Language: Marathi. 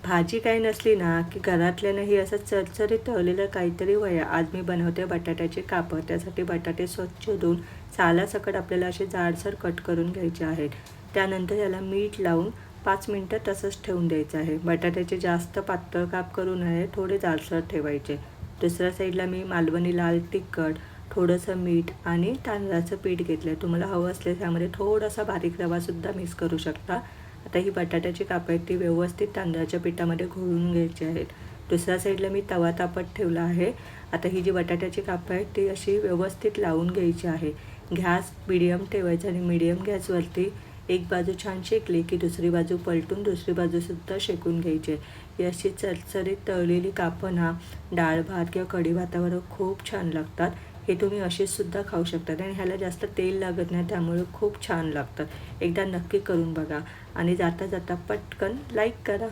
भाजी काही नसली ना की घरातल्यानंही असं चरचरीत तळलेलं काहीतरी हवं. आज मी बनवते बटाट्याचे कापं. त्यासाठी बटाटे स्वच्छ धुवून सालासकट आपल्याला असे जाडसर कट करून घ्यायचे आहेत. त्यानंतर याला मीठ लावून 5 मिनिटं तसंच ठेवून द्यायचं आहे. बटाट्याचे जास्त पातळ काप करू नये, थोडे जाडसर ठेवायचे. दुसऱ्या साईडला मी मालवणी लाल तिखट, थोडंसं मीठ आणि तांदळाचं पीठ घेतलं आहे. तुम्हाला हवं असल्यास त्यामध्ये थोडासा बारीक रवासुद्धा मिक्स करू शकता. आता ही बटाट्याची कापं आहेत ती व्यवस्थित तांदळाच्या पिठामध्ये घोळून घ्यायची आहेत. दुसऱ्या साईडला मी तवा तापत ठेवला आहे. आता ही जी बटाट्याची कापं आहेत ती अशी व्यवस्थित लावून घ्यायची आहे. गॅस मीडियम ठेवायचा आणि मीडियम गॅसवरती एक बाजू छान शेकली की दुसरी बाजू पलटून दुसरी बाजूसुद्धा शेकून घ्यायची. ही अशी चरचरीत तळलेली कापं ना डाळ भात किंवा कढी भातावर खूप छान लागतात. हे तुम्ही असेच सुद्धा खाऊ शकतात आणि ह्याला जास्त तेल लागत नाही, त्यामुळे खूप छान लागतात. एकदा नक्की करून बघा आणि जाता जाता पटकन लाईक करा.